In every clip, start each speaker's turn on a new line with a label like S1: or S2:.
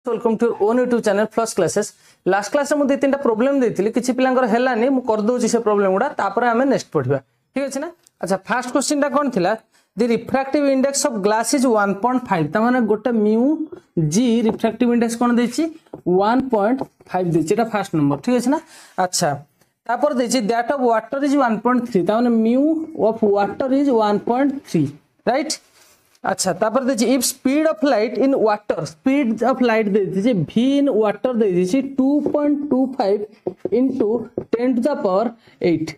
S1: Welcome to own YouTube channel Flush Classes. Last class में मुझे 3टा problem देती किसी पिलांकर हेलानी मु कर दूची से प्रॉब्लम गुडा तापर आमे नेक्स्ट पढ़िबा ठीक अछि ना। अच्छा फर्स्ट क्वेश्चन टा कोन थिला the refractive index of glass is 1.5 त माने गोटे म्यू जी रिफ्रैक्टिव इंडेक्स कोन देछि 1.5 देछि एटा फर्स्ट नंबर ठीक अछि ना। अच्छा तापर देछि दैट ऑफ वाटर इज 1.3 त माने mu of water is 1.3 right. अच्छा तापर देखिए if speed of light in water speed of light दे दीजिए v इन वाटर दे दीजिए 2.25 into 10 to the power 8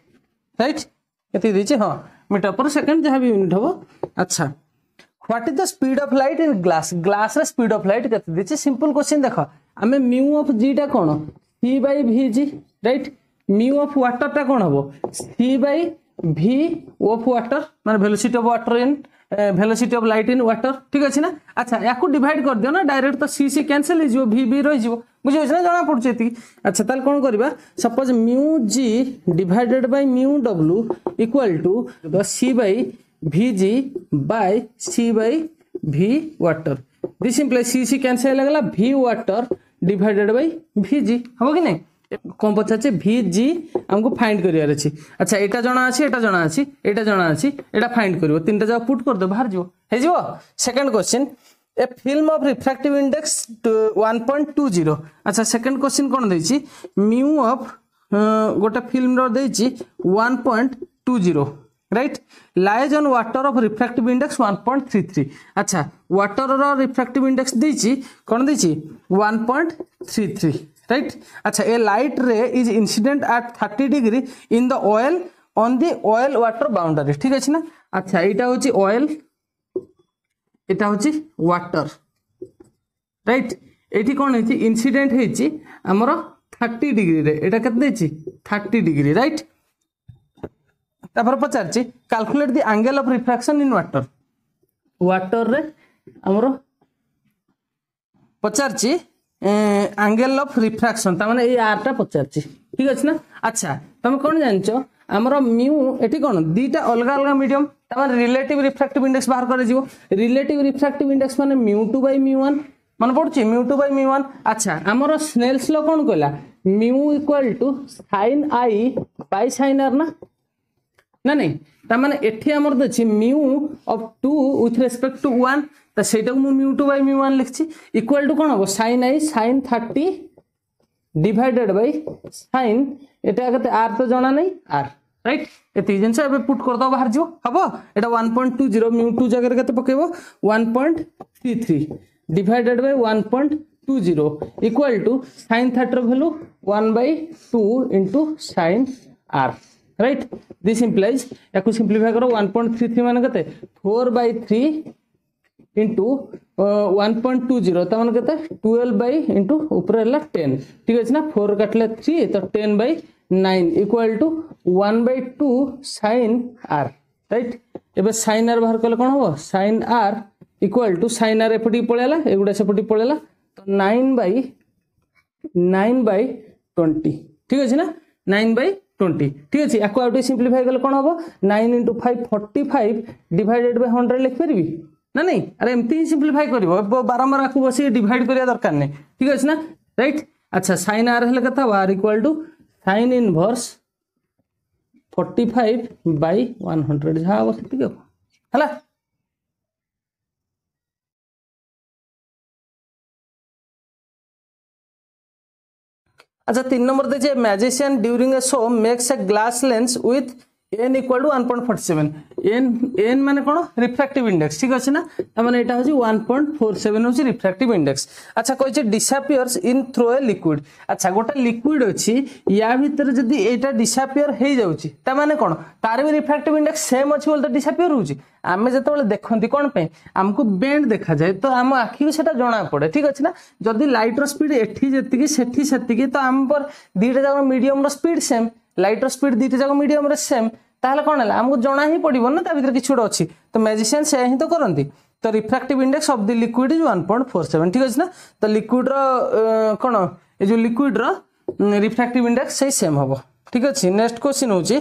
S1: right केते दीजिए हाँ मीटर पर सेकंड जहाँ भी यूनिट हो। अच्छा what is the speed of light in glass glass रे स्पीड ऑफ लाइट केते दीजिए सिंपल क्वेश्चन देखो आमे म्यू ऑफ g टा कोन c by vg right mu of water टा कोन हो c by v of water माने velocity of water in velocity of light in water ठीक अछि ना। अच्छा याकू डिवाइड कर दियो ना डायरेक्ट तो सी सी कैंसिल हो वी वी रहि जिवो बुझियो ना जाना पड़छ एति। अच्छा ताल कोन करबा suppose mu G divided by mu W equal to C by V G by C by V water this implies C C cancel लागला V water divided by V G हो कि नहीं कौन पचारे भि जी हमको फाइंड करियार अछि। अच्छा एटा जणा अछि एटा जणा अछि एटा जणा अछि एटा फाइंड करिवो तीनटा जगह पुट कर दो बाहर जिवो हे जिवो। Second question a film of refractive index 1.20 अच्छा सेकंड क्वेश्चन कोन दैछि म्यू ऑफ गोटा फिल्म रो दैछि 1.20 right lies on water of refractive index 1.33 अच्छा वाटर रो रिफ्रैक्टिव इंडेक्स दैछि कोन दैछि 1.33 राइट। अच्छा a light ray is incident at 30 degree in the oil on the oil water boundary ठीक अछि ना। अच्छा एटा होची ऑयल एटा होची वाटर राइट एठी कोन हेची इंसिडेंट हेची हमरो 30 डिग्री रे एटा कत देची 30 डिग्री राइट। तापर पचारची calculate the angle of refraction in water water रे हमरो पचारची एंगल ऑफ रिफ्रैक्शन ता माने ए आर टा पचारची ठीक अछि ना। अच्छा तुम कोन जानचो हमरो म्यू एठी कोन दीटा अलग अलग मीडियम ता माने रिलेटिव रिफ्रैक्टिव इंडेक्स बाहर करे जिवो रिलेटिव रिफ्रैक्टिव इंडेक्स माने μ2/μ1 मन पड़छि μ2/μ1। अच्छा हमरो स्नेल्स लॉ कोन कहला mu equal to sin i by sin r ना नहीं ता माने एठी हमर दछि mu of 2 with respect to 1 तो सेटा को μ2/μ1 लिखछि इक्वल टू कोन हो sin i sin 30 divided by sin एटा कते r तो जाना नहीं r राइट एति जिंस एबे पुट कर दो बाहर जिवो हबो एटा 1.20 μ2 जगह कते पकेबो 1.33 divided by 1.20 equal to sin 30 value 1/2 into sin r right this implies याकू सिंपलीफाई करो 1.33 माने कते 4/3 इंटू 1.20 तो मान कहते 12 बाई इंटू ऊपर 10 ठीक है ना 4 काटले 3 तो 10/9 equal to 1/2 sin r right. एबे sin r बाहर कले कोन हो sin r equal to sin r एपटी पळेला एगुडा सेपटी पळेला तो 9/20 ठीक है ना 9/20 ठीक है याकू आउट सिंपलीफाई कले कोन हो 9 into 5 45 डिवाइडेड बाय 100 लिख परबी ना नहीं अरे एमती ही सिंपलीफाई करिवो बारंबार आकु बसी डिवाइड करिया दरकार नहीं ठीक अछि ना राइट। अच्छा sin r हेले कथा r equal to sin inverse 45/100 जहा बस ठीक है हला। अच्छा 3 नंबर दे magician during a show makes a glass lens with n equal to 1.47 n माने कोन रिफ्रैक्टिव इंडेक्स ठीक अछि ना माने एटा होची 1.47 होची रिफ्रैक्टिव इंडेक्स। अच्छा कहै disappears in through a liquid अच्छा गोटा लिक्विड अछि या भीतर जदी एटा डिसअपियर हे जाउची त माने कोन तार भी रिफ्रैक्टिव इंडेक्स सेम अछि बोल त डिसअपियर होची आमे जतबेले देखंती कोन पे हमको बेंड देखा जाए तो हम आखी को सेटा जणा पड़े ठीक अछि ना जदी लाइट रो स्पीड एठी जति की सेठी सेति की तो हम पर दीटा जाक मीडियम रो स्पीड सेम लाइट रो स्पीड दीटा जाक मीडियम रे सेम ताहले कोन हला हमको जणा ही पड़िबो ना ता भीतर किछ छोड अछि तो मैजिशियन से ही तो करंती तो refractive index of the liquid is 1.47 ठीक अछि ना। तो लिक्विड रो कोन ए जो लिक्विड रो रिफ्रैक्टिव इंडेक्स से सेम हबो ठीक अछि। नेक्स्ट क्वेश्चन होची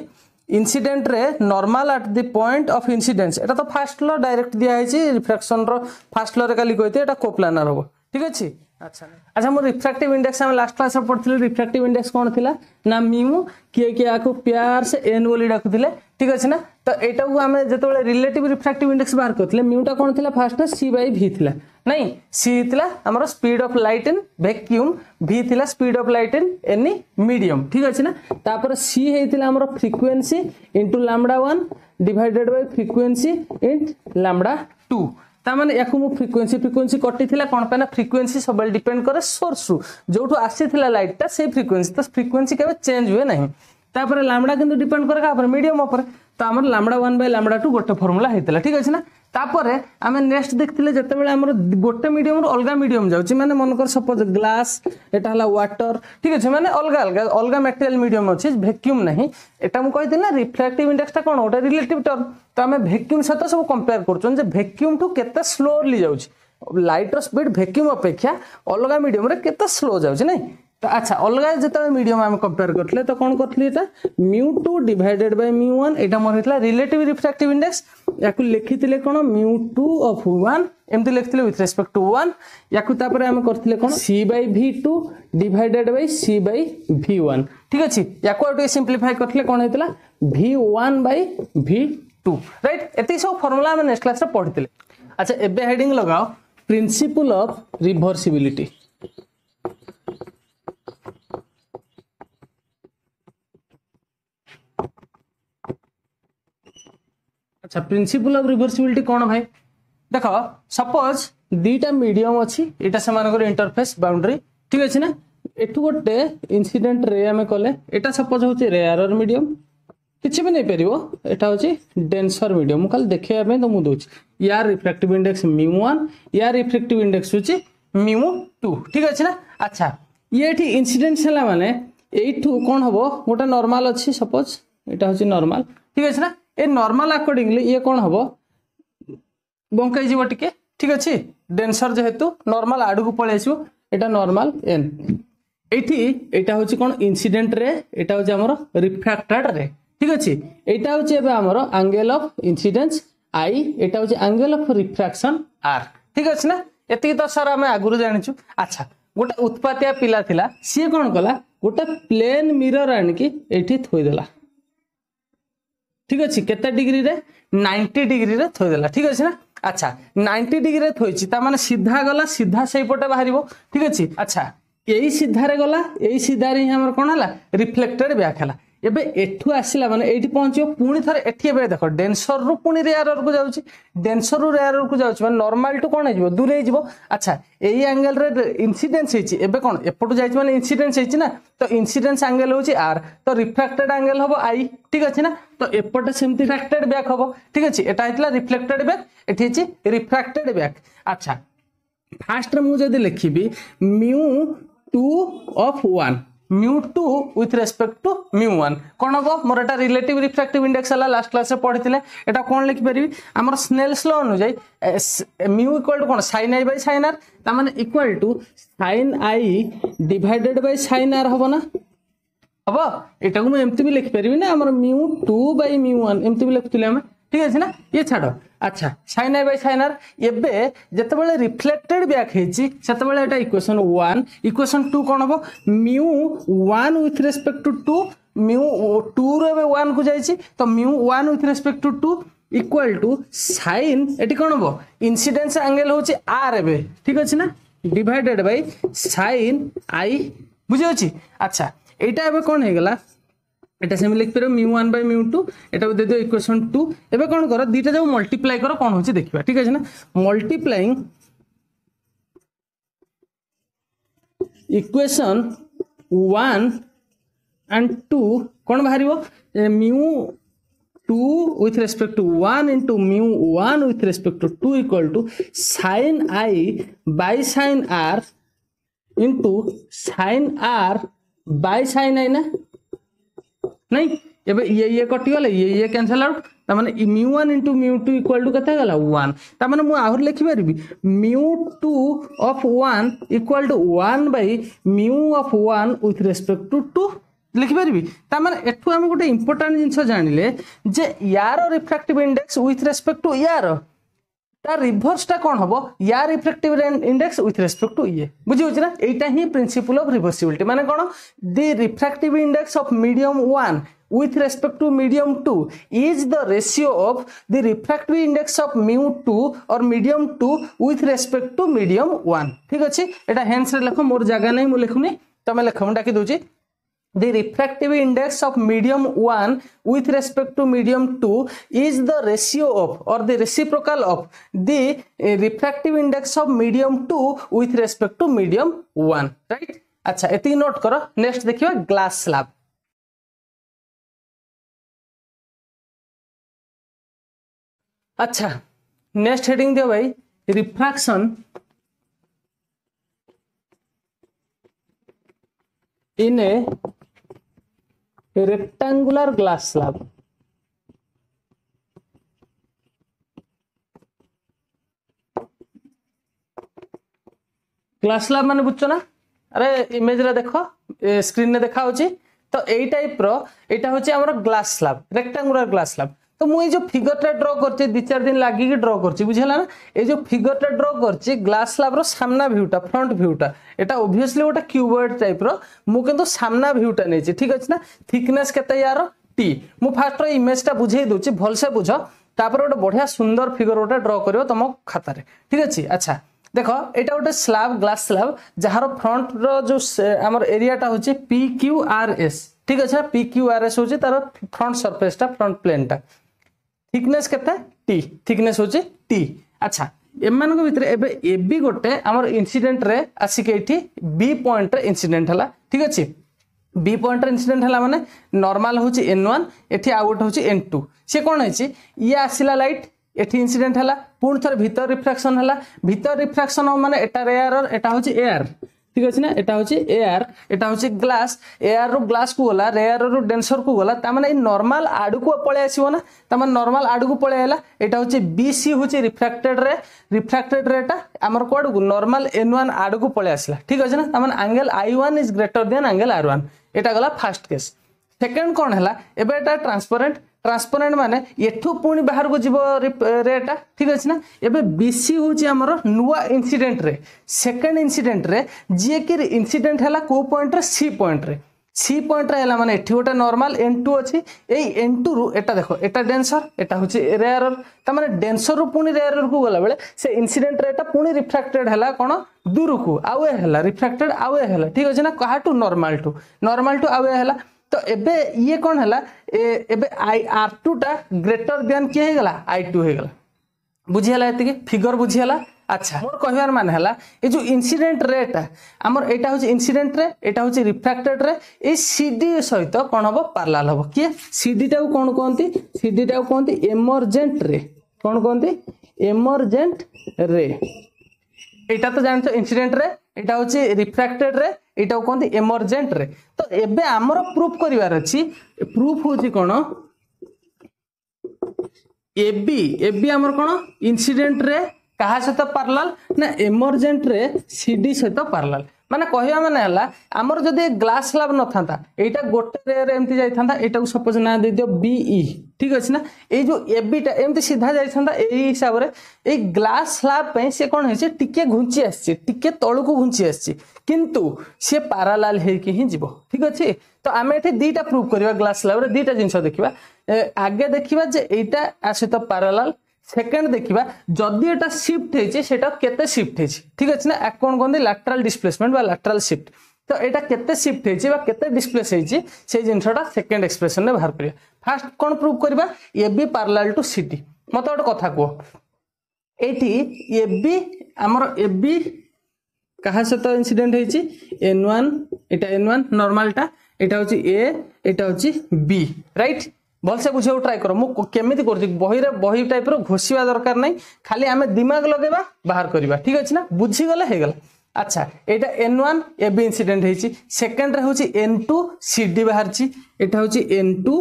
S1: incident ray normal at the point of incidence एटा तो फर्स्ट लॉ डायरेक्ट दिया है रिफ्रैक्शन रो फर्स्ट लॉ रे काली कहते एटा कोप्लानर हबो ठीक अछि। अच्छा मो रिफ्रैक्टिव इंडेक्स हम लास्ट क्लास में पढ़ते रिफ्रैक्टिव इंडेक्स कौन थिला ना म्यू किए किए को प्यार से एन बोली डाकुथिले ठीक अछि ना तो एटा को हम जेतोले रिलेटिव रिफ्रैक्टिव इंडेक्स बाहर करथिले म्यूटा कौन थिला फास्ट सी बाय वी थिला नहीं सी थिला हमर speed of light in vacuum V थिला speed of light in any medium ठीक अछि ना तापर सी हेतिला हमर frequency into lambda 1 divided by frequency in lambda 2 ताମାନେ याकु मु फ्रीक्वेंसी कटि थिला कोन पे ना फ्रीक्वेंसी सब डिपेंड करे सोर्स रु जोठु आसी थिला लाइट ता से फ्रीक्वेंसी तो फ्रीक्वेंसी केबे चेंज हुए नहीं तापर लैम्बडा किंतु डिपेंड करे का पर मीडियम ऊपर तो हमर लैम्बडा 1 बाय लैम्बडा 2 गोटे फार्मूला हेतिला ठीक अछि ना तापर आमे नेक्स्ट देखथिले जते बेले हमर गोटे मीडियम रु अलगा मीडियम जाउची माने मन कर सपोज ग्लास एटा हला वाटर ठीक अछि माने अलगा मटेरियल मीडियम अछि वैक्यूम नहीं एटा मु कहि दिना रिफ्रैक्टिव इंडेक्स ता कोन ओटा रिलेटिव टर्म तो आमे वैक्यूम सहित सब कंपेयर करछन जे वैक्यूम टू केते स्लोली जाउची लाइट रो स्पीड वैक्यूम अपेक्षा अलगा मीडियम रे केते स्लो जाउची नहीं तो अच्छा अलग जिते मीडियम आम कंपेयर करते तो कौन करते μ2 डिवाइडेड बाय μ1 एटा मोर हेतला रिलेटिव रिफ्रैक्टिव इंडेक्स याकु लिखिथिले कोन μ2 ऑफ 1 एमती लिखिथिले विथ रिस्पेक्ट टू 1 याकु तापर हम करथिले कोन c/v2 डिवाइडेड बाय c/v1 ठीक अछि याकु आउट सिंपलीफाई करथिले कोन हेतला v1 बाय v2 राइट एती सब फार्मूला हम नेक्स्ट क्लास रे पढिथिले अच्छा एबे हेडिंग लगाओ प्रिंसिपल ऑफ रिवर्सिबिलिटी अच्छा प्रिंसिपल ऑफ रिवर्सिबिलिटी कौन भाई देखो सपोज दीटा मीडियम अच्छी एटा से मानकर इंटरफेस बाउंड्री ठीक अच्छे ना एठू गोटे इंसिडेंट रे आम कले एटा सपोज होची रेयर मीडियम किसी भी नहीं परिवो एटा होची डेंसर मीडियम मु कल देखिया पे तो मु दोची यार रिफ्रैक्टिव इंडेक्स μ1 यार रिफ्रैक्टिव इंडेक्स होची μ2 ठीक अच्छे ना अच्छा ये एठी इंसिडेंट हला माने एठू कोन हबो गोटा नॉर्मल अच्छी सपोज एटा होची नॉर्मल ठीक अच्छे ना ए नॉर्मल अकॉर्डिंगली ये कौन हम बंकाई जीव टिके ठीक अच्छे डेंसर जेहेतु नॉर्मल आड़ को पलि आसो एटा नॉर्मल एन एटा होची कौन इंसिडेंट रे एटा होची हमर रिफ्रैक्टेड रे ठीक अच्छे एटा होची एबे हमर एंगल ऑफ इंसिडेंस आई एटा होची एंगल ऑफ रिफ्रैक्शन आर ठीक अच्छे ना एति तो सर हमें आगुरु जानिछु अच्छा गोटे उत्पातिया पिला थिला सी कौन कला गोटे प्लेन मिरर आनिकी एठी थोई देला ठीक अच्छे केते डिग्री रे 90 डिग्री रे थोई देला ठीक अच्छे ना अच्छा 90 डिग्री रे थोइची ता माने सीधा गला सीधा सेई पटे बाहरिबो ठीक अच्छे अच्छा एई सीधा रे गला एई सीधा रे हमर कोन हला रिफ्लेक्टेड बैक हला एबे एठू आसिला माने एठी पहुंचियो पुणी थरे एठी एबे देखो डेंसर रु पुणी रेयर को जाउची डेंसर रु रेयर को जाउची माने नॉर्मल टू कोन हेजिबो दूर हेजिबो अच्छा एई एंगल रे इंसिडेंस हेची एबे कोन एपटू जाइची माने इंसिडेंस हेची ना तो इंसिडेंस एंगल होची आर तो रिफ्रैक्टेड एंगल हबो आई ठीक अछि ना तो एपटे सेमति रिफ्रैक्टेड बैक हबो ठीक अछि एटा हेतला रिफ्लेक्टेड बैक एठी हेची रिफ्रैक्टेड बैक अच्छा फास्ट रे मु जदी लिखिबी μ2 ऑफ 1 μ2 with respect to μ1 कौन हम मोर एटा रिलेटिव रिफ्रैक्टिव इंडेक्स हला लास्ट क्लास रे पढ़िथिले एटा कोन लिखि परिबी हमर स्नेल्स लॉ अनुसार μ इक्वल टू कोन sin i by sin r ता माने equal to sin i divided by sin r हबो ना हबो एटा को मैं एमती भी लिखि परिबी ना हमर μ2 बाय μ1 एमती भी लिखथिले हम ठीक अछि ना ये छाड़ो अच्छा sin i by sin r एबे जते बेले रिफ्लेक्टेड बैक हेची सेते बेले एटा इक्वेशन 1 इक्वेशन 2 कोन हबो μ1 विथ रिस्पेक्ट टू 2 μ2 रे 1 को जाईची तो μ1 with respect to 2 equal to sin एटी कोन हबो इंसिडेंस एंगल होची r एबे ठीक अछि ना डिवाइडेड बाय sin i बुझी अछि अच्छा एटा एबे कोन हे गेला एटा सेम लिख परबो μ1 बाय μ2 एटा दे दियो इक्वेशन 2 एबे कोन करो दीटा जो मल्टीप्लाई करो कोन होची देखिबा ठीक अछि ना मल्टीप्लाइंग इक्वेशन 1 एंड 2 कोन बाहरिबो μ2 with respect to 1 into μ1 with respect to 2 equal to sin i by sin r into sin r by sin i ना नहीं एबे ये कटि गले ये कैंसिल आउट त माने μ1 * μ2 इक्वल टू कते गला 1 त माने मु आहुर लिखि परबी μ2 of 1 equal to 1 by μ of 1 with respect to 2 लिखि परबी त माने एठू हम गोटे इंपोर्टेंट जिंस जानिले जे यार refractive index with respect to यार तार रिभर्सटा कौन हम या reflective index with respect to ये बुझे ना यहीटा ही प्रिंसिपल ऑफ रिवर्सिबिलिटी माने कौन the refractive index of medium 1 with respect to medium 2 is the ratio of the refractive index of mu2 or medium 2 with respect to medium 1 ठीक अच्छे एटा hence रे लिखो मोर जगह नहीं मु लिखुनी तमे लिखो डाकी दोची the refractive index of medium 1 with respect to medium 2 is the ratio of or the reciprocal of the refractive index of medium 2 with respect to medium 1 right अच्छा एती नोट करो नेक्स्ट देखिबा ग्लास स्लैब अच्छा next heading दियो भाई refraction इन ए rectangular glass slab glass slab माने बुझছো ना अरे इमेज रे देखो स्क्रीन ने देखा होची तो एई टाइप रो एटा होची हमर glass slab rectangular glass slab तो मुझे जो फिगरटा ड्र करछी 2-4 दिन लागी ड्र करछी बुझला ना ए जो फिगरटा ड्र करछी ग्लास स्लैब रो सामना व्यूटा फ्रंट व्यूटा एटा ऑब्वियसली गोटा क्यूबॉइड टाइप रो मु किंतु सामना व्यूटा नेछि ठीक अछि ना थिकनेस केते यार टी मु फास्ट रो इमेजटा बुझेई दोछि भल से बुझो तापर गोटे बढ़िया सुंदर फिगर गोटे ड्र करियो तम खाता रे ठीक अछि अच्छा देखो एटा गोटे स्लैब ग्लास स्लैब जहार फ्रंट रो जो हमर एरियाटा होछि PQRS ठीक अछि ना PQRS होछि तार फ्रंट सरफेसटा फ्रंट प्लेनटा थिकनेस केते टी थिकनेस होची टी अच्छा एमान को भितर एबे एबी गोटे हमर इंसिडेंट रे आसी के एठी बी पॉइंट रे इंसिडेंट हला ठीक अछि बी पॉइंट रे इंसिडेंट हला माने नॉर्मल होची n1 एठी आउट होची n2 से कोन होची ये आसीला लाइट एठी इंसिडेंट हला पूर्ण थर भीतर रिफ्रैक्शन हला भीतर रिफ्रैक्शन माने एटा रेयर एटा होची एयर ठीक अछि ना एटा होची एयर एटा होची ग्लास एयर रो ग्लास को गला रेयर रो डेंसर को गला ता माने नॉर्मल आडू को पळे आसीबो ना ता माने नॉर्मल आडू को पळे आला एटा होची बीसी होची रिफ्रैक्टेड रेटा हमर कोड को नॉर्मल n1 आडू को पळे आसला ठीक अछि ना ता माने angle i1 is greater than angle r1 एटा गला फर्स्ट केस सेकंड कोन हला एबे एटा ट्रांसपेरेंट माने एठू पुणी बाहर को जीव रेटा ठीक अछि ना एबे बीसी होची हमर नुवा incident ray second incident ray जे कि इंसिडेंट हला को पॉइंट रे सी पॉइंट रे हला माने एठी गोटे नॉर्मल n2 अछि एई n2 रु एटा देखो एटा डेंसर एटा होची रेयर त माने डेंसर रु पुणी रेयर को गला बेले से इंसिडेंट रेटा पुणी रिफ्रैक्टेड हला कोन दूर को आवे हला रिफ्रैक्टेड आवे हला ठीक अछि ना कहा टू नॉर्मल टू आवे हला तो एबे ये कौन हला एबे r2 टा ग्रेटर देन के हे गला i2 हे गला बुझी हला एति फिगर बुझी हला अच्छा मोर कहबार मान हला ए जो इंसिडेंट रेट हमर एटा होची इंसिडेंट रे एटा होची रिफ्रैक्टेड रे ए CD सहित कोन हबो पैरेलल हबो के CD टा को कोन कोनती एमर्जेंट रे कोन कोनती एमर्जेंट रे एटा तो जानछो इंसिडेंट रे एटा होची रिफ्रैक्टेड रे एटा कोनती एमर्जेंट रे तो एबे हमरो प्रूफ करिवार अछि प्रूफ होची कोन एबी हमर कोन इंसिडेंट रे कहा सहित पैरेलल ना एमर्जेंट रे CD सहित पैरेलल माने कहया माने हला हमर जदी ग्लास स्लैब न थांता एटा गोटे रे एमती जाई थांता एटा को सपोज ना दे दियो BE ठीक अछि ना ए जो एबी टा एमती सीधा जाई थांता एई हिसाब रे ए ग्लास स्लैब पे से कोन हेचे टिके घुंची आछि टिके तळु को घुंची आछि किंतु से पैरेलल हे कि ही जीवो ठीक अछि तो आमे एठी दीटा प्रूफ करबा ग्लास स्लैब रे दीटा जिंस देखिबा आगे देखिबा जे एटा आसे तो पैरेलल सेकंड देखिबा जदी एटा शिफ्ट हेछि सेटा केते शिफ्ट हेछि ठीक अछि ना कोन कोन लैटरल डिस्प्लेसमेंट बा लैटरल शिफ्ट तो एटा केते शिफ्ट हेछि बा केते डिस्प्लेस हेछि से जिंसटा सेकंड एक्सप्रेशन ने बाहर करिया फर्स्ट कोन प्रूफ करबा AB पैरेलल टू CD मत ओट कथा को एठी AB हमर AB कहा से तो इंसिडेंट हेछि n1 एटा n1 नॉर्मल टा एटा होछि A एटा होछि B राइट भल से बुझे ट्राई करो मु केमिति करछि बही टाइप रो घोषिबा दरकार नै खाली हमें दिमाग लगेबा बाहर करबा ठीक अछि ना बुझी गले हे गला अच्छा एटा n1 AB इंसिडेंट हेछि सेकंड रे होछि n2 CD बाहर छि एटा होछि n2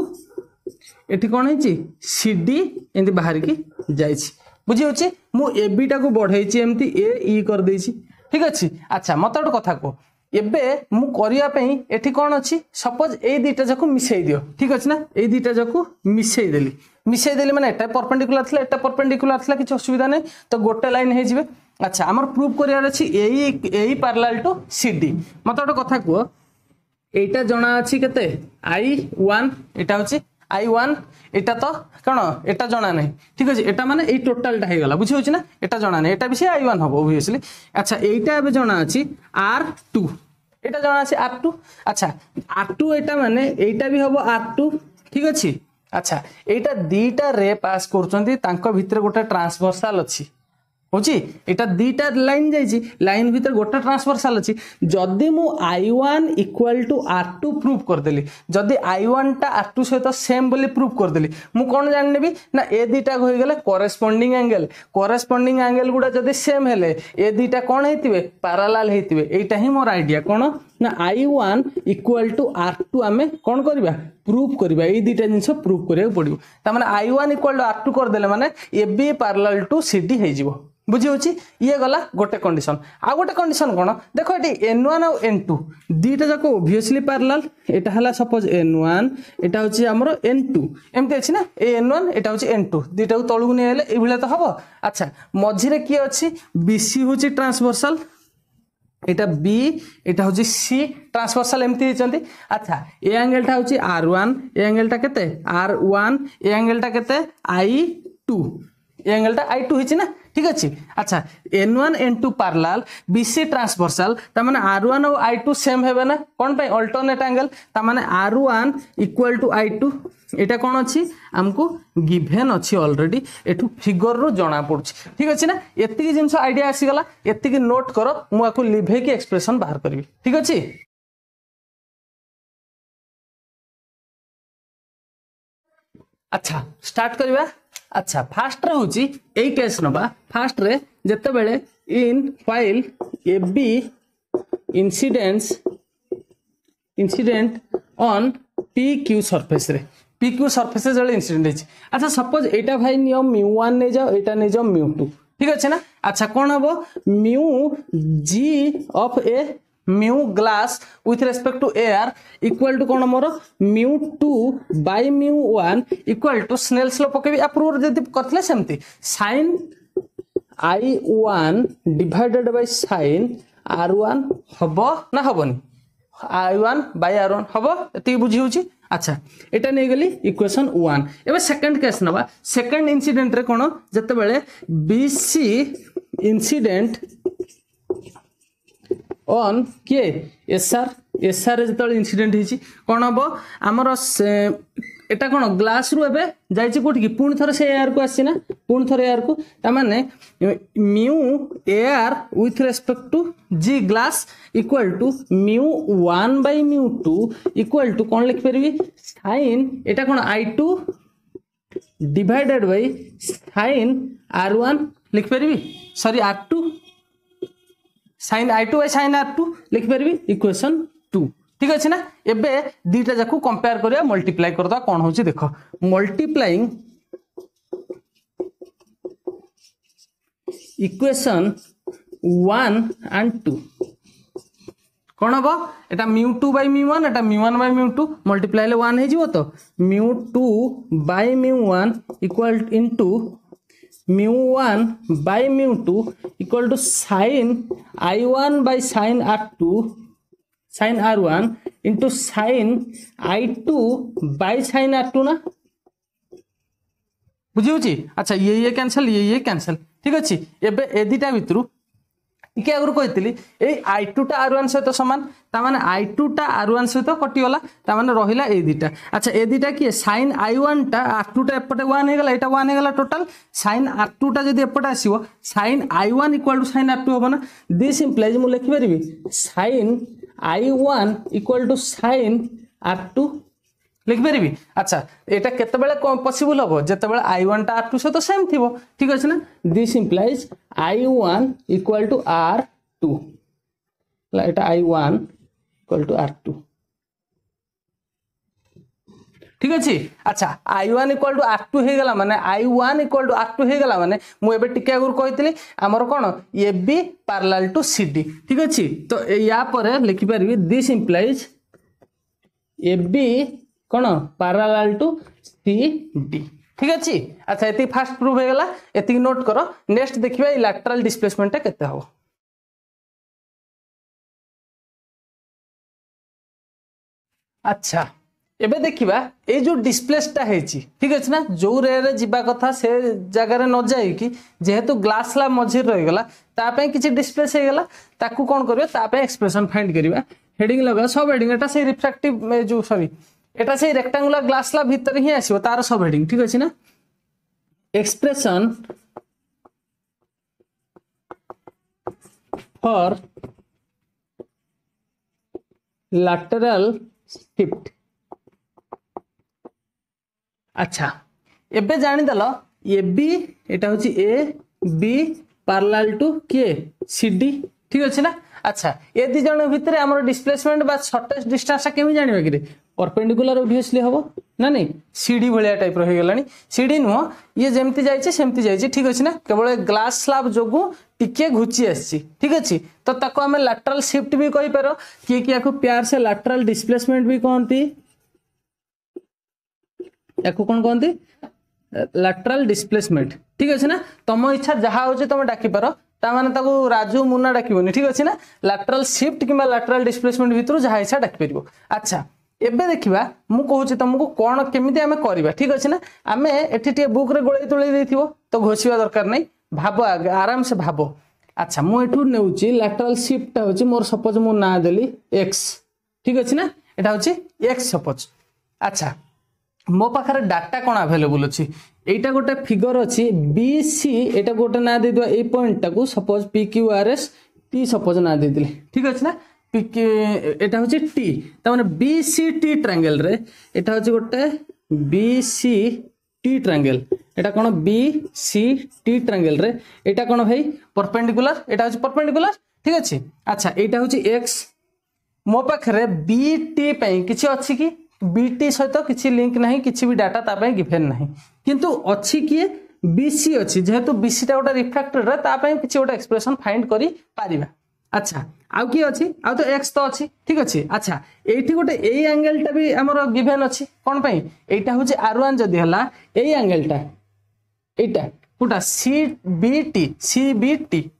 S1: एठी कोन हेछि CD एंती बाहर की जाय छि बुझी होछि मु AB टा को बढ़ाई छि एमती AE कर देइ छि ठीक अछि अच्छा मत ओट कथा को एबे मु करिया पई एठी कोन अछि सपोज ए दीटा जाको मिसई दियो ठीक अछि ना ए दीटा जाको मिसई देली मिसई देली माने एटा परपेंडिकुलर थिला एटा परपेंडिकुलर थिला किछ असुविधा नै तो गोटे लाइन हे जिवे अच्छा हमर प्रूफ करियार अछि एई पैरेलल टू सीडी मत गोटे कथा को एटा जणा अछि केते I1 एटा होछि I1 एटा तो कौन एटा जना नहीं ठीक अच्छे एटा माने ए टोटालटा हो गला बुझी होछि ना एटा जना नहीं एटा भी से I1 हबो ऑब्वियसली अच्छा एटा एबे जना अछि R2 एटा जना अछि R2 अच्छा R2 एटा माने एटा भी हबो R2 ठीक अछि अच्छा एटा दीटा रे पास करचंती तांको भितर गोटे ट्रांसवर्सल अछि होची एटा दीटा लाइन जाइची लाइन भीतर गोटे ट्रांसवर्सल अछि जदी मु I1 equal to R2 prove कर देली जदी I1 टा R2 सहित सेम बोली प्रूव कर देली मु कोन जान नेबी ना ए दीटा होई गेले कॉरेस्पोंडिंग एंगल गुडा जदी सेम हेले ए दीटा कोन हेतिबे पैरेलल हेतिबे एटा ही मोर आईडिया कोन ना I1 इक्वल टू R2 आमे कोन करबा प्रूव करबा ए दीटा जिंस प्रूव करिया पड़िबो त माने I1 इक्वल टू R2 कर देले माने AB पैरेलल टू CD हे जिवो बुझी होची ये गला गोटे कंडीशन आ गोटे कंडीशन कोन देखो एटी N1 और N2 दीटा जाको ऑब्वियसली पैरेलल एटा हला सपोज N1 एटा होची हमरो N2 एमते अछि ना ए N1 एटा होची N2 दीटा को तळगु नै हेले ए भले तो हबो अच्छा मझी रे की अछि BC होची ट्रांसवर्सल एटा B एटा होची C ट्रांसवर्सल एमती हिचंती अच्छा ए एंगल टा होची R1 ए एंगल टा केते R1 ए एंगल टा केते I2 ए एंगल टा I2 हिची ना ठीक अछि अच्छा N1 N2 parallel BC transversal त माने R1 और I2 सेम हेबे ना कोन पे अल्टरनेट एंगल त माने R1 इक्वल टू I2 एटा कोन अछि हमको गिवन अछि ऑलरेडी एठू फिगर रो जणा पड़छ ठीक अछि ना एत्ती जिंस आईडिया आसी गला एत्ती की नोट करो मु आको लिभे की एक्सप्रेशन बाहर करबी ठीक अछि अच्छा स्टार्ट करबा अच्छा फास्ट रे होची एई केस नबा फास्ट रे जत्ते बेले in file AB incident on PQ surface रे PQ सरफेस जले इंसिडेंट अछि अच्छा सपोज एटा भाई नियो μ1 नै जाओ एटा नै जाओ μ2 ठीक अछि ना अच्छा कोन हबो μg of A mu glass with respect to air equal to कोन मोर mu2 by mu1 equal to Snell's law पकेबी अप्रूव जदी करथले सेमती sin I1 divided by sin R1 हबो ना हबोनी I1 by R1 हबो एती बुझी होची अच्छा एटा नै गेली इक्वेशन 1 एबे सेकंड केस नबा सेकंड इंसिडेंट रे कोन जते बेले BC इंसिडेंट ऑन के SR जतल इंसिडेंट हिची कोन हबो हमर एटा कोन ग्लास रु एबे जाईची कोठी की पूर्ण थरे से एयर को आसी ना पूर्ण थरे एयर को त माने mu air with respect to G glass equal to μ1 by μ2 equal to कोन लिख परबी sin Etah cone I2 divided by sin R1 लिख परबी sorry R2 sin I2 by sin R2 लिख परबी इक्वेशन 2 ठीक अछि ना एबे दीटा जाकू कंपेयर करिया मल्टीप्लाई करदा कोन होची देखो मल्टीप्लाइंग इक्वेशन 1 and 2 कोन हबो एटा μ2 by μ1 एटा μ1 by μ2 मल्टीप्लाई ले 1 हे जिवो तो μ2 by μ1 equal into μ1 by μ2 equal to sin I1 by sin R2 sin R1 into sin I2 by sin R2 ना बुझी होची अच्छा ये कैंसिल ठीक अछि एबे ए दीटा भितरु इके अगर कहितली ए I2 टा R1 सहित समान ता माने I2 टा R1 सहित कटि गला ता माने रहिला ए दीटा अच्छा ए दीटा की sin I1 टा R2 टा एपटे 1 हे गला एटा 1 हे गला टोटल sin R2 टा जदी एपटे आसीबो sin I1 equal to sin R2 होबो ना दिस इंप्लाइज मु लिखि परिबी sin I1 equal to sin R2 लिख परिबी अच्छा एटा केते बेले पॉसिबल होबो जते बेले I1 टा R2 सहित सेम थिबो ठीक अछि ना this implies I1 equal to R2 Etah I1 equal to R2 ठीक अछि अच्छा I1 इक्वल टू R2 हे गला माने I1 इक्वल टू R2 हे गला माने मु एबे टिके अगर कहितली हमर कोन AB पैरेलल टू CD ठीक अछि तो या पर लिखि परबी दिस इंप्लाइज AB कोन पैरेलल टू CD ठीक अच्छे। अच्छा ये फास्ट प्रूफ हो गला, ये नोट कर। नेक्स्ट देखिए लैटरल डिस्प्लेसमेंट केते हम। अच्छा एबे देखिबा ए जो डिस्प्लेसटा हेची ठीक अछि ना, जो रे रे जिबा कथा से जगह रे न जाई कि जेहेतु ग्लास स्लैब मझिर रहि गला ता पे किछि डिस्प्लेस हे गला, ताकू कोन करबे ता पे एक्सप्रेशन फाइंड करिबा। हेडिंग लगा सब हेडिंग एटा से रिफ्रैक्टिव जो सॉरी एटा से रेक्टेंगुलर ग्लास स्लैब भीतर ही आसीबो तार सब हेडिंग ठीक अछि ना। Expression for lateral shift। अच्छा एबे जानी दल ए बी एटा होची ए बी पैरेलल टू के सी डी ठीक अछि ना। अच्छा ए दि जण भितर हमर डिस्प्लेसमेंट बा शॉर्टेस्ट डिस्टेंस केमि जानिबा कि परपेंडिकुलर ऑब्वियसली हबो ना नहीं सीडी भलिया टाइप रहि गेलानी। सीडी नुह ये जेमति जाइछे सेमति जाइछे ठीक अछि ना, केवल ग्लास स्लैब जोगु टिके घुची आछि ठीक अछि। तो ताको हमें लैटरल शिफ्ट भी कहि पारो कि याकू प्यार से लैटरल डिस्प्लेसमेंट भी कहंती, याकू कोन कहंती लैटरल डिस्प्लेसमेंट ठीक अछि ना। तम इच्छा जहा होचे तम डाकी पारो, ता माने ताको राजू मुन्ना डाकिबोनी ठीक अछि ना। लैटरल शिफ्ट किबा लैटरल डिस्प्लेसमेंट भितरु जहा इच्छा डाकी परिबो। अच्छा एबे देखिबा मु कहूची तुमको कोन केमिति हमें करबा ठीक अछि ना। हमें एठी टे बुक रे गोळै तोळै देथिबो तो घोषिबा दरकार नै, भाबो आराम से भाबो। अच्छा मु एठू नेउची लैटरल शिफ्ट होची मोर सपोज मु ना देली x ठीक अछि ना, एटा होची x सपोज। अच्छा मो पाखरे डाटा कोन अवेलेबल अछि, एटा गोटे फिगर अछि BC, एटा गोटे ना दे दियो ए पॉइंट टाको सपोज PQRS T सपोज ना दे दिले ठीक अछि ना। एटा होची T त माने BCT ट्रायंगल रे एटा होची गोटे BCT ट्रायंगल, एटा कोन BCT ट्रायंगल रे एटा कोन भाई परपेंडिकुलर, एटा होची परपेंडिकुलर ठीक अछि। अच्छा एटा होची x मो पाखरे BT पई किछि अछि कि BT सहित किछि लिंक नाही, किछि भी डाटा ता पई गिवन नाही, किंतु अछि कि BC अछि जेहेतु BC टा गोटे रिफ्रैक्टर रे ता पई किछि गोटे एक्सप्रेशन फाइंड करि पारिबा। अच्छा आउ की अछि आउ तो x तो अछि ठीक अछि। अच्छा एठी गोटे ए एंगल टा भी हमर गिवन अछि कोन पई, एटा होची r1 जदी हला ए एंगल टा एटा पुटा CBT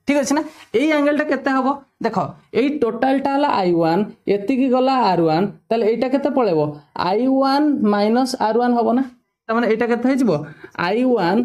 S1: ठीक अछि ना। ए एंगल टा केते हबो देखो ए टोटल टा हला I1 एति की गला R1 तले एटा केते पळेबो I1 - R1 हबो ना, त माने एटा केते हे जिवो I1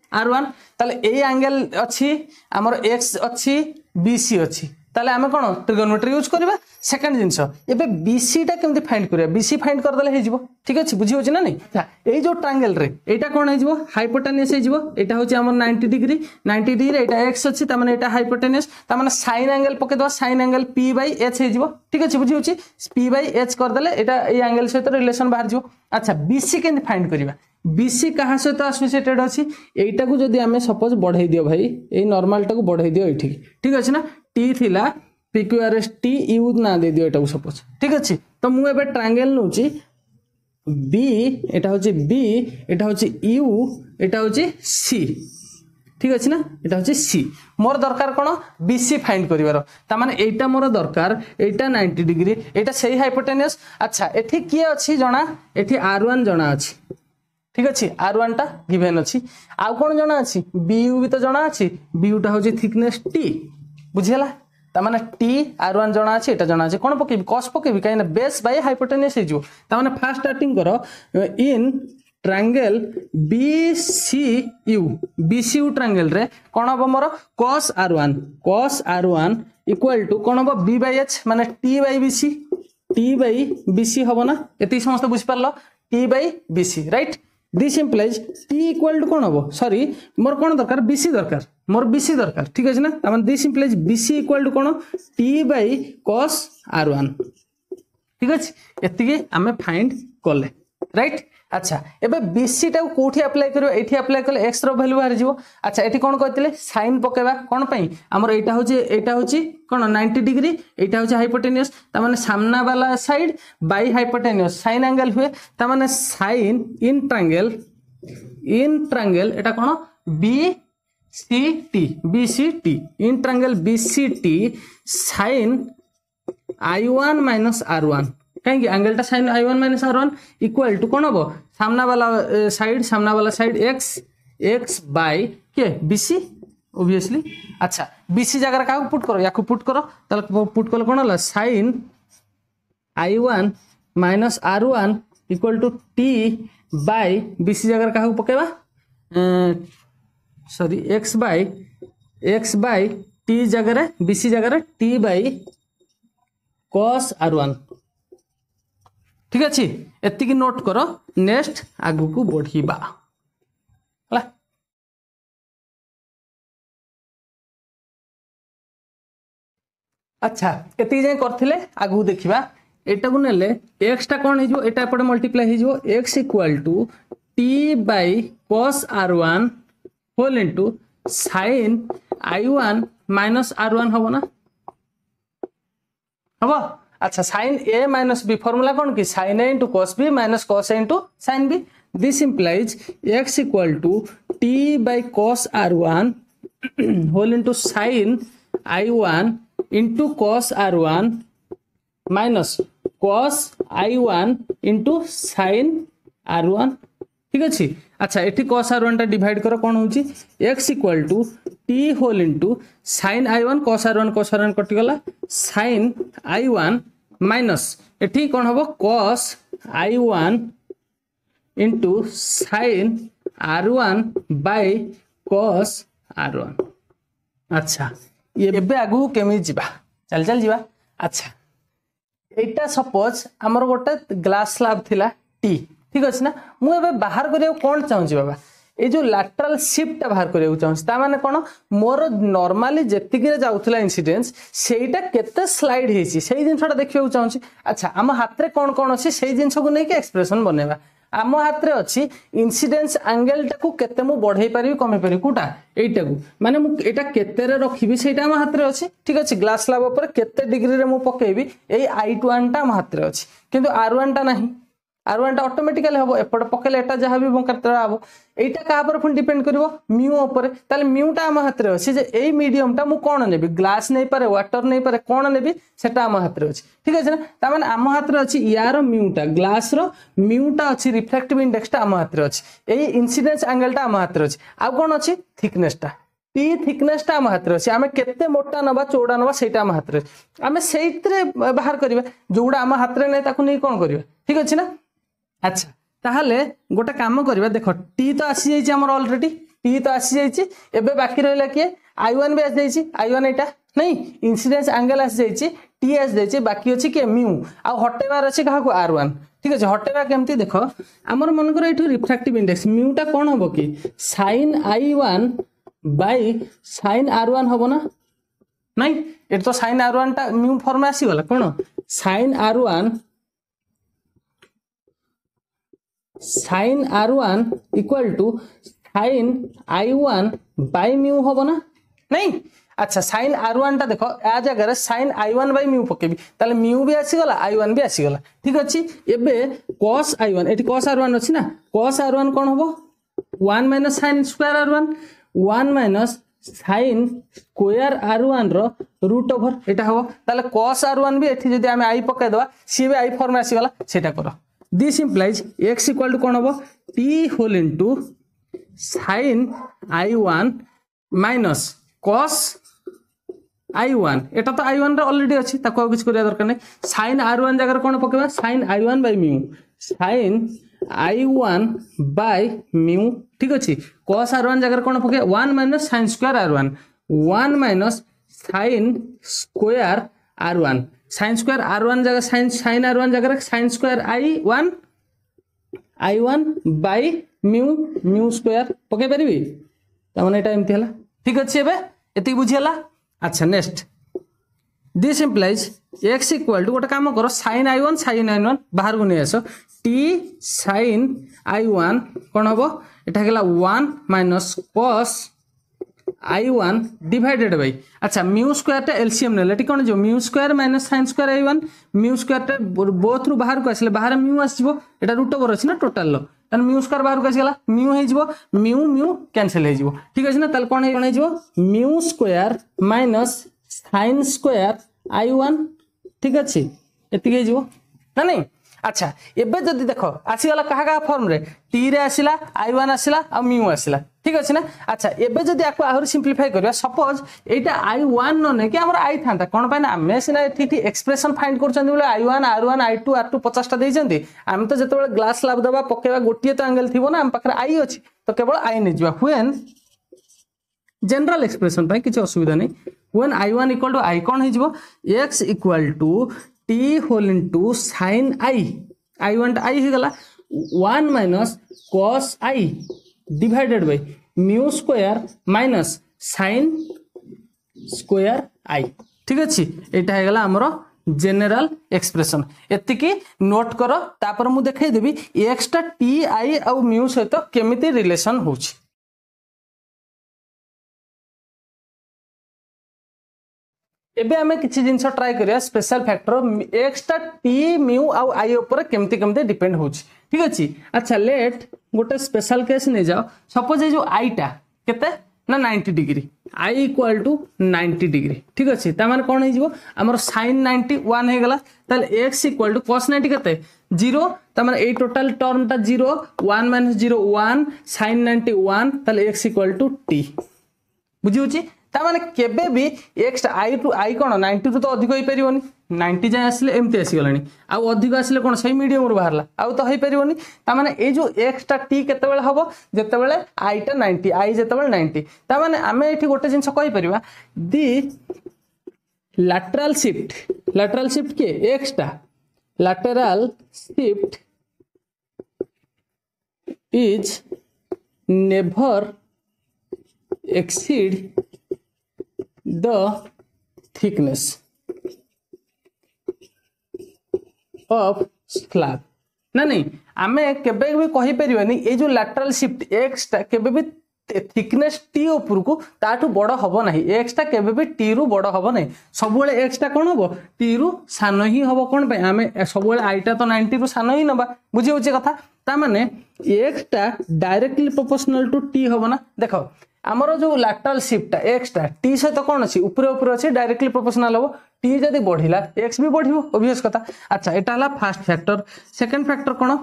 S1: - R1 तले ए एंगल अछि हमर x अछि BC अछि, ताले हमें कोन ट्रिगोनोमेट्री यूज करबा। सेकंड जिंस एबे BC टा केमति फाइंड करबा, BC फाइंड कर देले हे जिवो ठीक अछि, बुझी होछि ना नहीं। अच्छा ए जो ट्रायंगल रे एटा कोन हे जिवो हाइपोटेन्यूस हे जिवो, एटा होछि हमर 90 डिग्री 90 डिग्री एटा x अछि त माने एटा हाइपोटेन्यूस त माने sin एंगल पके दवा, sin एंगल P/h हे जिवो ठीक अछि, बुझी होछि P/h कर देले एटा ए एंगल सहित रिलेशन बाहर जिवो। अच्छा BC केमति फाइंड करबा, BC कहा सहित एसोसिएटेड अछि, एटा को जदी हमें सपोज बढ़ाई दियो भाई ए नॉर्मल टा को बढ़ाई दियो एठी ठीक अछि ना। T थिला PQRS T U ना दे दियो एटा को सपोज ठीक अछि। तो मु एबे ट्रायंगल नउची B एटा होची B एटा होची U एटा होची C ठीक अछि ना, एटा होची C। मोर दरकार कोन BC फाइंड करिवारो, त माने एटा मोर दरकार एटा 90 डिग्री एटा सही हाइपोटेन्यूस। अच्छा एठी की अछि जणा, एठी R1 जणा अछि ठीक अछि, R1 टा गिवन अछि, आ कोन जणा अछि BU भी तो जणा अछि, BU टा होची थिकनेस T बुझियला। त माने T R1 जणा अछि, एटा जणा अछि कोन पकेबी cos पकेबी काई ना बेस बाय हाइपोटेन्यूस हे जो। त माने फर्स्ट स्टार्टिंग करो in triangle BCU BCU triangle रे कोन हबो मोर cos R1 इक्वल टू कोन हबो B/h माने T/BC हबो ना, एति समस्त बुझ परलो T/BC right. This implies T equal to कोन हबो सॉरी मोर कोन दरकार BC दरकार, मोर BC दरकार ठीक अछि ना। त माने this implies BC equal to कोन T/cos R1 ठीक अछि, एति के हमें फाइंड करले राइट। अच्छा एबे BC टा कोठी अप्लाई करियो, एठी अप्लाई करले x रो वैल्यू बाहर जिवो। अच्छा एठी कोन कहतिले sin पकेबा कोन पई हमर एटा होची कोन 90 डिग्री एटा होची हाइपोटेन्यूस, त माने सामना वाला side by hypotenuse sin angle हुए, त माने sin इन ट्रायंगल एटा कोन BCT in triangle BCT sin I1 - R1 कहीं एंगलटा sin i1 minus r1 equal to कौन हम सामना वाला साइड x बाय के bc ऑब्वियसली। अच्छा bc जगह क्या पुट करो या पुट करो पुट कल कौन है sin i1 minus r1 equal to t by bc जगह क्या पकेबा सॉरी x बाय t जगह bc जगह t बाय cos r1 ठीक अच्छे एतिकी नोट करो नेक्स्ट आगु को बढ़ीबा हला। अच्छा एतिकी जाय करथिले आगु देखिबा एटा को नेले x टा कोन हिजो एटा पटे मल्टीप्लाई हिजो x equal to t by cos r1 whole into sin i1 minus r1 हबो ना हबो। अच्छा sin a minus b formula कौन की sin a into cos b minus cos a into sin b this implies x equal to t by cos r1 whole into sin i1 into cos r1 minus cos i1 into sin r1 ठीक अच्छे। अच्छा एठी cos r1 टा divide करो कौन होची x equal to t whole into sin i1 cos r1 कटि गला sin i1 माइनस एठी कौन हबो cos i1 into sin r1 by cos r1। अच्छा ये एबे आगु केमि जिबा चल जिबा। अच्छा एटा सपोज हमर गोटे ग्लास स्लैब थिला टी ठीक अछि ना मु एबे बाहर करियो कोन चाहूची बाबा ए जो लैटरल शिफ्ट बाहर करियो चाहूची ता माने कोन मोर नॉर्मली जेतिकी रे जाउथला इंसिडेंस सेटा केते स्लाइड हेची सेही जिंसटा देखियो चाहूची। अच्छा हम हाथ रे कोन कोन अछि सेही जिंस को नै के एक्सप्रेशन बनेबा आम हाथ रे अछि इंसिडेंस एंगल टाकू केते मु बढ़ाई पारिबी कमी पारिबी कोटा एटा को माने मु एटा केते रे रखिबी सेटा हम हाथ रे अछि ठीक अछि। ग्लास स्लैब ऊपर केते डिग्री रे मु पकेबी एई i1 टा हम हाथ रे अछि किंतु r1 टा नाही r1 टा ऑटोमेटिकली हबो एपड पकेले एटा जहा भी बंकरतरा हबो एटा का पर फुल डिपेंड करबो म्यू ऊपर ताले म्यू टा हम हाथ रे अछि जे एई मीडियम टा मु कोन नेबी ग्लास नै पारे वाटर नै पारे कोन नेबी सेटा हम हाथ रे अछि ठीक अछि ना ता माने हम हाथ रे अछि यार म्यू टा ग्लास रो म्यू टा अछि रिफ्लेक्टिव इंडेक्स टा हम हाथ रे अछि एई इंसिडेंस एंगल टा हम हाथ रे अछि आ कोन अछि थिकनेस टा टी थिकनेस टा हम हाथ रे अछि आमे केते मोटा नबा चौड़ा नबा सेटा हम हाथ रे आमे सेइतरे बाहर करिबा जोडा हम हाथ रे नै ताकू नै कोन करिबा ठीक अछि ना। अच्छा ताहले गोटे काम करबा देखो टी तो आसी जाइछि हमर ऑलरेडी टी तो आसी जाइछि एबे बाकी रहला के i1 भी आसी जाइछि i1 एटा नहीं इंसिडेंस एंगल आसी जाइछि टी आसी जाइछि बाकी अछि के म्यू आ हटेबार अछि कहा को r1 ठीक अछि। हटेबा केमती देखो हमर मन कर एठू रिफ्रैक्टिव इंडेक्स म्यू टा कोन होबो की sin i1 bye sin r1 होबो ना नहीं एट तो sin r1 टा म्यू फॉर्म आसी गला कोन sin r1 equal to sin i1 by mu होबो ना नहीं। अच्छा sin r1 टा देखो आ जगह sin i1 बाय म्यू पकेबी ताले म्यू भी आसी गला i1 भी आसी गला ठीक अछि। एबे cos i1 eighty cos r1 अछि ना cos r1 कोन होबो 1 minus sin square r1 1 minus sin square r1 रो रूट ओवर एटा हबो ताले cos r1 भी एठी जदी हम i पके दवा सी भी i फॉर्म आसी गला सेटा करो this implies x equal to कोन हबो t whole into sin i1 minus cos i1 एटा तो i1 रे ऑलरेडी अछि ताको किछ करिया दरकार नै sin r1 जगह कोन पकेबा sin i1 by mu sin i1 by mu ठीक अछि। cos r1 जगह कोन पके 1 minus sin square r1 1 minus sin square r1 sin square r1 जगह sin r1 जगह sin square i1 by mu square पके परबी त माने एटा एमती हला ठीक अछि। एबे एती बुझियला। अच्छा next this implies x equal to गोटे काम करो sin i1 बाहर को नै आसो t sin i1 कोन हबो एटा गेला 1 minus cos i1 divided by अच्छा म्यू स्क्वायर टा एलसीएम नेले टी कोन जो mu square minus sin square i1 mu square टा बोथ रु बाहर को आसले बाहर म्यू आसीबो एटा रूट ओवर अछि ना टोटल लो तन म्यू स्क्वायर बाहर को आसीगला म्यू हे जिवो म्यू कैंसिल हे जिवो ठीक अछि ना तल कोन हे जिवो mu square minus sin square i1 ठीक अछि एति हे जिवो ना नहीं। अच्छा एबे जदि देख आसीगला क्या फॉर्म रे टी रे आसिला I1 आसिला आ म्यू आसिला ठीक अच्छे ना। अच्छा एबे जदि आपको आहरी सिंप्लीफाई करबा सपोज एटा I1 न ने कि हमर I थांता कोन पाइन आमे सिना ठीक एक्सप्रेशन फाइंड करछन बोले I1 R1 I2 R2 50 टा देइछन्ती आमे तो जतबे ग्लास स्लैब दबा पकेबा गोटिए तो एंगल थिबो ना हम पाखरे I अछि तो केवल I नै जिवा व्हेन जनरल एक्सप्रेशन पाई किछ असुविधा नै when I1 equal to I कोन हे जिवो x equal to t whole into sin I1 I हे गला 1 minus cos I divided by mu square minus sin square I ठीक अछि एटा हे गला हमरो जनरल एक्सप्रेशन एति की नोट करो तापर मु देखाई देबी x टा t I आ म्यू सहित केमिति रिलेशन होछि। एबे हमें किछि जिंस ट्राई करिया स्पेशल फैक्टर x टा t म्यू आ I ऊपर केमति केमति डिपेंड होछि ठीक अछि। अच्छा लेट गोटे स्पेशल केस नै जाओ सपोज ए जो I टा केते ना 90 degree I equal to 90 degree ठीक अछि ता माने कोन हे जिवो हमर sin 90 1 हे गला ताले x इक्वल टू cos 90 केते 0 ता माने ए टोटल टर्म टा 0 1 - 0 1 sin 90 1 ताले x इक्वल टू t बुझी होछि ता माने केबे भी x I टू I कोन 90 टू तो अधिक होई परिवनी 90 जाय आसले एमती आसी गलानी आ अधिक आसले कोन सही मीडियम रो बाहरला आ तो होई परिवनी ता माने ए जो x टा t केते बेले हबो जते बेले I टा 90 I जते बेले 90 ता माने आमे एठी गोटे जिंस कहि परिबा दी lateral shift के x टा lateral shift is never exceed the thickness of slab ना नहीं आमे केबे भी कहि परिबानी ए जो lateral shift x टा केबे भी थिकनेस t ऊपर को ताठू बड़ हबो नाही x टा केबे भी t रु बड़ हबो नाही सब बेले x टा कोन हबो t रु सानो ही हबो कोन पे आमे सब बेले I टा तो 90 रु सानो ही नबा बुझी होचे कथा ता माने x टा डायरेक्टली प्रोपोर्शनल टू t हबो ना देखो हमरो जो लैटरल शिफ्ट x टा t सहित कोन अछि ऊपर ऊपर अछि डायरेक्टली प्रोपोर्शनल हो t जदी बढ़िला x भी बढ़िबो ऑब्वियस कथा। अच्छा एटा हला फर्स्ट फैक्टर सेकंड फैक्टर कोन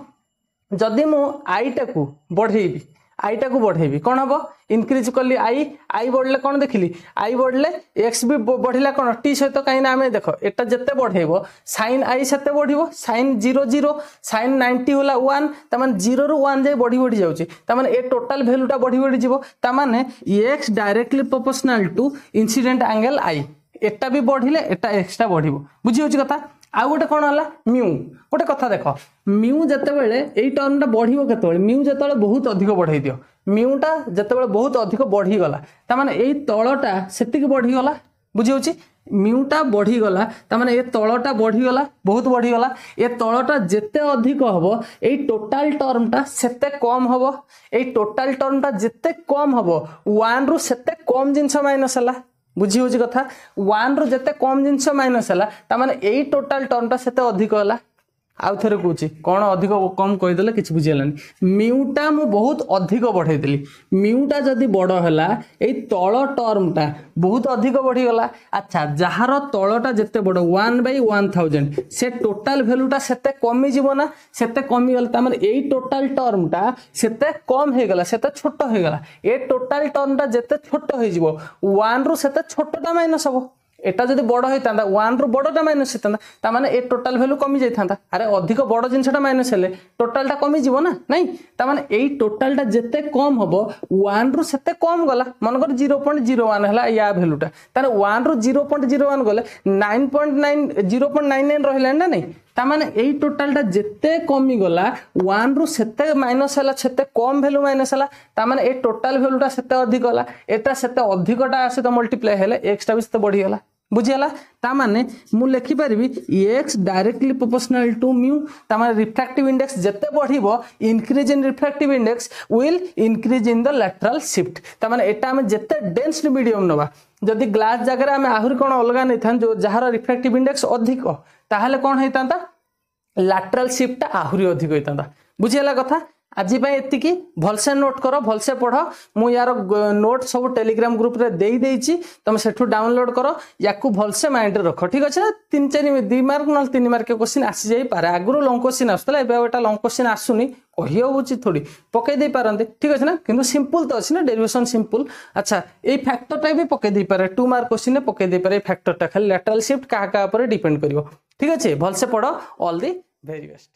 S1: जदी मु I टा को बढ़ेबी I टा को बढ़ेबी कोन हबो इंक्रीज करली I बढ़ले कोन देखिली I बढ़ले x भी बढ़िला कोन t सहित काई ना हमें देखो एटा जत्ते बढ़ेबो sin I सेते बढ़िबो sin 0 0 sin 90 होला 1 त माने 0 रु 1 जाय बढ़ी जाउची त माने ए टोटल वैल्यू टा बढ़ी जिवो त माने x directly proportional to incident angle I एटा भी बढ़िले एटा x टा बढ़िबो बुझी होची कथा। आ गोटे कोन हला म्यू गोटे कथा देखो म्यू जते बेले एई टर्म टा बढ़िबो केते बेले म्यू जते बेले बहुत अधिक बढ़ाई दियो म्यू टा जते बेले बहुत अधिक बढ़ी गला त माने एई तळटा सेति के बढ़ी गला बुझी होची म्यू टा बढ़ी गला त माने ए तळटा बढ़ी गला बहुत बढ़ी गला ए तळटा जते अधिक हबो एई टोटल टर्म टा सेते कम हबो एई टोटल टर्म टा जते कम हबो 1 रु सेते कम जिंस माइनस हला बुझी होची कथा 1 रु जते कम जिंस माइनस हला त माने एई टोटल टर्म टा सेते अधिक हला आउ थरे कहूची कोन अधिक कम कहि देले किछ बुझियलानी म्यूटा मु बहुत अधिक बढ़ाई देली म्यूटा जदी बड़ हला एई तळ टर्म टा बहुत अधिक बढ़ी गला। अच्छा जहार तळटा जते बड़ 1/1000 से टोटल वैल्यू टा सेते कमी जीवो ना सेते कमी गला त माने एई टोटल टर्म टा सेते कम हे गला सेते छोट हे गला ए टोटल टर्म टा जते छोट हे जीवो 1 रु सेते छोटटा माइनस हबो एटा जदी बड़ होइतांदा 1 रु बड़टा माइनस होइतांदा ता माने ए टोटल वैल्यू कमी जाइतांदा अरे अधिक बड़ जिंसटा माइनस हेले टोटलटा कमी जीवो ना नहीं ता माने एई टोटलटा जते कम हबो 1 रु सेते कम गला मन कर 0.01 हला या वैल्यूटा ताने 1 रु 0.01 गले 0.99 रहला ना नहीं ता माने एई टोटलटा जते कमी गला 1 रु सेते माइनस हला सेते कम वैल्यू माइनस हला ता माने ए टोटल वैल्यूटा सेते अधिक गला एटा सेते अधिकटा आसे तो मल्टीप्लाई हेले x टा भी सेते बढ़ी गला बुझियला ता माने मु लिखि परबी x directly proportional to mu ता माने रिफ्रैक्टिव इंडेक्स जते बढ़िबो increase in refractive index will increase in the lateral shift ता माने एटा हम जते डेंस मीडियम नबा जदी ग्लास जगह हम आहुरी कोन अलगा नै थान जो जहार रिफ्रैक्टिव इंडेक्स अधिक ताहाले कोन हेतांता लैटरल शिफ्ट आहुरी अधिक होइतांता बुझियला कथा आज एतिकी भलसे नोट कर भलसे पढ़ मु यार नोट सब टेलीग्राम ग्रुप रे दे देइछि तुम सेठू डाउनलोड कर या भलसे माइंड रख ठीक अच्छे ना 3-4 मार्क ना 3 मार्क क्वेश्चन आसी जाई पारे आगुरो लॉन्ग क्वेश्चन आसुतला एबे एटा लॉन्ग क्वेश्चन आसुनी कहि होउछि थोड़ी पके दे पारंते ठीक अच्छे ना किंतु सिंपल तो अछि ना डेरिवेशन सिंपल अच्छा ए फैक्टर टा भी पके दे पारे 2 मार्क क्वेश्चन ने पके दे पारे फैक्टर टा खाली लैटरल शिफ्ट का ऊपर डिपेंड करिवो ठीक अच्छे भलसे पढ़ ऑल दी वेरी बेस्ट।